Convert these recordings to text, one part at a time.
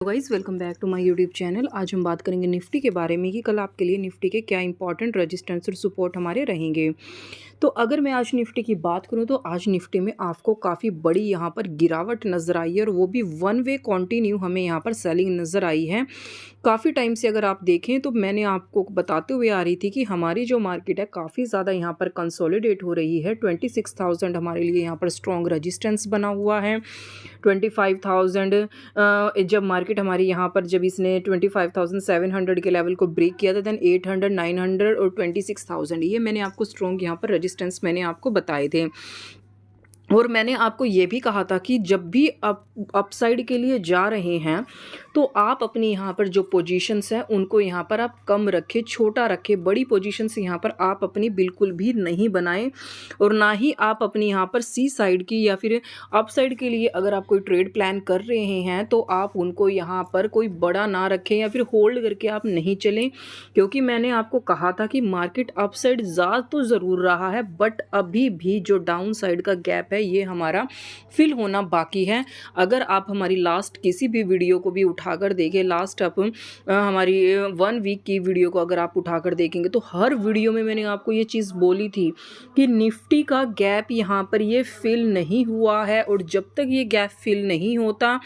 Guys welcome back to my YouTube channel. आज हम बात करेंगे निफ्टी के बारे में कि कल आपके लिए निफ्टी के क्या इंपॉर्टेंट रेजिस्टेंस और सपोर्ट हमारे रहेंगे। तो अगर मैं आज निफ्टी की बात करूं तो आज निफ्टी में आपको काफ़ी बड़ी यहां पर गिरावट नज़र आई है और वो भी वन वे कंटिन्यू हमें यहां पर सेलिंग नज़र आई है। काफ़ी टाइम से अगर आप देखें तो मैंने आपको बताते हुए आ रही थी कि हमारी जो मार्केट है काफ़ी ज़्यादा यहाँ पर कंसोलिडेट हो रही है। 26,000 हमारे लिए यहाँ पर स्ट्रॉन्ग रेजिस्टेंस बना हुआ है। 25,000 जब मार्केट हमारी यहाँ पर जब इसने 25,700 के लेवल को ब्रेक किया था, देन 800, 900 और 26,000 ये मैंने आपको स्ट्रॉन्ग यहाँ पर रेजिस्टेंस मैंने आपको बताए थे। और मैंने आपको ये भी कहा था कि जब भी अपसाइड के लिए जा रहे हैं तो आप अपनी यहाँ पर जो पोजीशंस हैं उनको यहाँ पर आप कम रखें, छोटा रखें। बड़ी पोजीशंस यहाँ पर आप अपनी बिल्कुल भी नहीं बनाएं और ना ही आप अपनी यहाँ पर सी साइड की या फिर अपसाइड के लिए अगर आप कोई ट्रेड प्लान कर रहे हैं तो आप उनको यहाँ पर कोई बड़ा ना रखें या फिर होल्ड करके आप नहीं चलें। क्योंकि मैंने आपको कहा था कि मार्केट अपसाइड जा तो ज़रूर रहा है बट अभी भी जो डाउन साइड का गैप है ये हमारा फिल होना बाकी है। अगर आप हमारी लास्ट किसी भी वीडियो को भी उठाकर देखें, लास्ट आप हमारी 1 वीक की वीडियो को अगर आप उठाकर देखेंगे तो हर वीडियो में मैंने आपको ये चीज़ बोली थी कि निफ्टी का गैप यहाँ पर ये फिल नहीं हुआ है और जब तक ये गैप फिल नहीं होता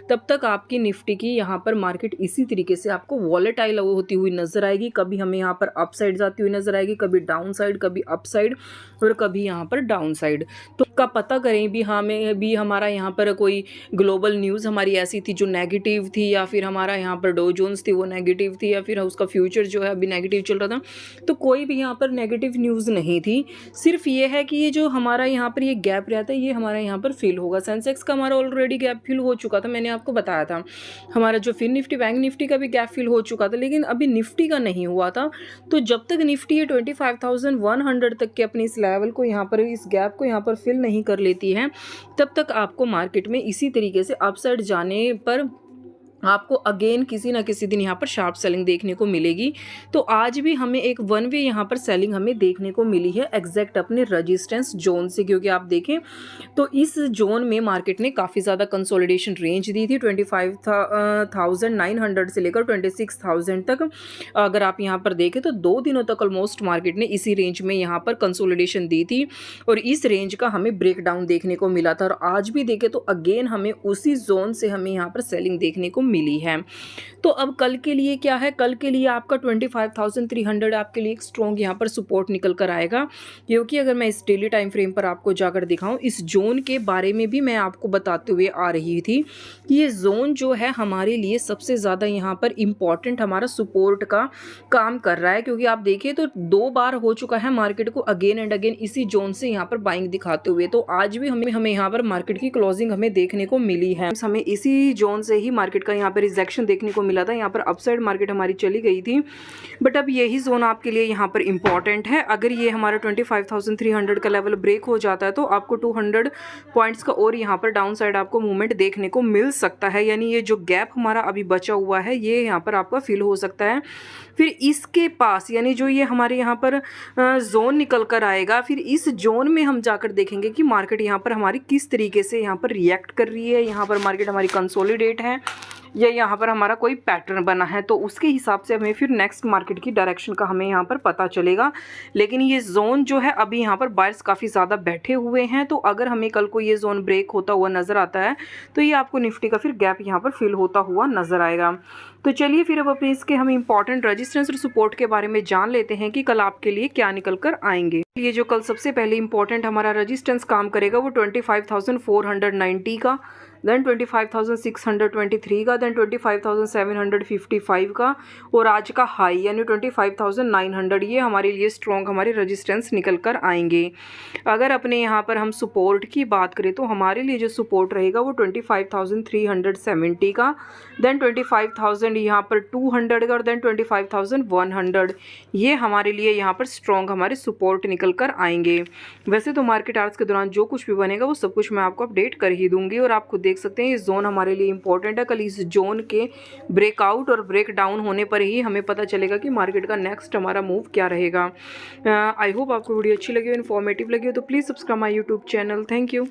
तब तक आपकी निफ्टी की यहाँ पर मार्केट इसी तरीके से आपको वॉलेटाइल होती हुई नजर आएगी। कभी हमें यहाँ पर अप साइड जाती हुई नजर आएगी, कभी डाउन साइड, कभी अप साइड और कभी यहाँ पर डाउन साइड। तो का पता करें भी हमें भी हमारा यहाँ पर कोई ग्लोबल न्यूज़ हमारी ऐसी थी जो नेगेटिव थी या फिर हमारा यहाँ पर डो जोन्स थी वो नेगेटिव थी या फिर उसका फ्यूचर जो है अभी नेगेटिव चल रहा था। तो कोई भी यहाँ पर नेगेटिव न्यूज़ नहीं थी, सिर्फ ये है कि ये जो हमारा यहाँ पर ये गैप रहता है ये हमारा यहाँ पर फिल होगा। सेंसेक्स का हमारा ऑलरेडी गैप फिल हो चुका था, मैंने आपको बताया था। हमारा जो फिर निफ्टी बैंक निफ्टी का भी गैप फिल हो चुका था लेकिन अभी निफ्टी का नहीं हुआ था। तो जब तक निफ्टी ये 25,100 तक के अपने इस लेवल को यहाँ पर इस गैप को यहाँ पर फिल नहीं कर लेती है तब तक आपको मार्केट में इसी तरीके से अपसाइड जाने पर आपको अगेन किसी ना किसी दिन यहाँ पर शार्प सेलिंग देखने को मिलेगी। तो आज भी हमें एक वन वे यहाँ पर सेलिंग हमें देखने को मिली है एग्जैक्ट अपने रेजिस्टेंस जोन से। क्योंकि आप देखें तो इस जोन में मार्केट ने काफ़ी ज़्यादा कंसोलिडेशन रेंज दी थी 25,900 से लेकर 26,000 तक। अगर आप यहाँ पर देखें तो 2 दिनों तक ऑलमोस्ट मार्केट ने इसी रेंज में यहाँ पर कंसोलिडेशन दी थी और इस रेंज का हमें ब्रेक डाउन देखने को मिला था। और आज भी देखें तो अगेन हमें उसी जोन से हमें यहाँ पर सेलिंग देखने को मिली है। तो अब कल के लिए क्या है, कल के लिए आपका 25,300 आपके लिए एक स्ट्रॉन्ग यहाँ पर सपोर्ट निकल कर आएगा। क्योंकि अगर मैं इस डेली टाइम फ्रेम पर आपको जाकर दिखाऊं, इस जोन के बारे में भी मैं आपको बताते हुए आ रही थी कि ये जोन जो है हमारे लिए सबसे ज़्यादा यहाँ पर इम्पॉर्टेंट हमारा सपोर्ट का काम कर रहा है। क्योंकि आप देखिए तो 2 बार हो चुका है मार्केट को अगेन एंड अगेन इसी जोन से यहाँ पर बाइंग दिखाते हुए। तो आज भी हमें यहाँ पर मार्केट की क्लोजिंग हमें देखने को मिली है। हमें इसी जोन से ही मार्केट का यहाँ पर रिजेक्शन देखने को मिला था, यहाँ पर अपसाइड मार्केट हमारी चली गई थी। बट अब यही जोन आपके लिए यहाँ पर इंपॉर्टेंट है। अगर ये हमारा 25,300 का लेवल ब्रेक हो जाता है तो आपको 200 पॉइंट्स का और यहाँ पर डाउन साइड आपको मूवमेंट देखने को मिल सकता है। यानी ये जो गैप हमारा अभी बचा हुआ है ये यहाँ पर आपका फिल हो सकता है। फिर इसके पास यानी जो ये हमारे यहाँ पर जोन निकल कर आएगा, फिर इस जोन में हम जाकर देखेंगे कि मार्केट यहाँ पर हमारी किस तरीके से यहाँ पर रिएक्ट कर रही है। यहाँ पर मार्केट हमारी कंसोलिडेट है या यहाँ पर हमारा कोई पैटर्न बना है, तो उसके हिसाब से हमें फिर नेक्स्ट मार्केट की डायरेक्शन का हमें यहाँ पर पता चलेगा। लेकिन ये जोन जो है अभी यहाँ पर बायर्स काफ़ी ज़्यादा बैठे हुए हैं। तो अगर हमें कल को ये जोन ब्रेक होता हुआ नज़र आता है तो ये आपको निफ्टी का फिर गैप यहाँ पर फिल होता हुआ नज़र आएगा। तो चलिए फिर अब अपने इसके हम इंपॉर्टेंट रेजिस्टेंस और सपोर्ट के बारे में जान लेते हैं कि कल आपके लिए क्या निकल कर आएंगे। ये जो कल सबसे पहले इंपॉर्टेंट हमारा रेजिस्टेंस काम करेगा वो 25,490 का, देन 25,623 का, देन 25,755 का और आज का हाई यानी 25,900 ये हमारे लिए स्ट्रॉन्ग हमारे रेजिस्टेंस निकल कर आएंगे। अगर अपने यहाँ पर हम सपोर्ट की बात करें तो हमारे लिए जो सपोर्ट रहेगा वो 25,370 का, देन 25,000 यहाँ पर 200 का और देन 25,100 ये हमारे लिए यहाँ पर स्ट्रॉन्ग हमारे सपोर्ट निकल कर आएंगे। वैसे तो मार्केट आवर्स के दौरान जो कुछ भी बनेगा वो सब कुछ मैं आपको अपडेट कर ही दूंगी और आपको देख सकते हैं ये जोन हमारे लिए इंपॉर्टेंट है। कल इस जोन के ब्रेकआउट और ब्रेक डाउन होने पर ही हमें पता चलेगा कि मार्केट का नेक्स्ट हमारा मूव क्या रहेगा। आई होप आपको वीडियो अच्छी लगी हो, इन्फॉर्मेटिव लगी हो तो please subscribe my YouTube channel. Thank you.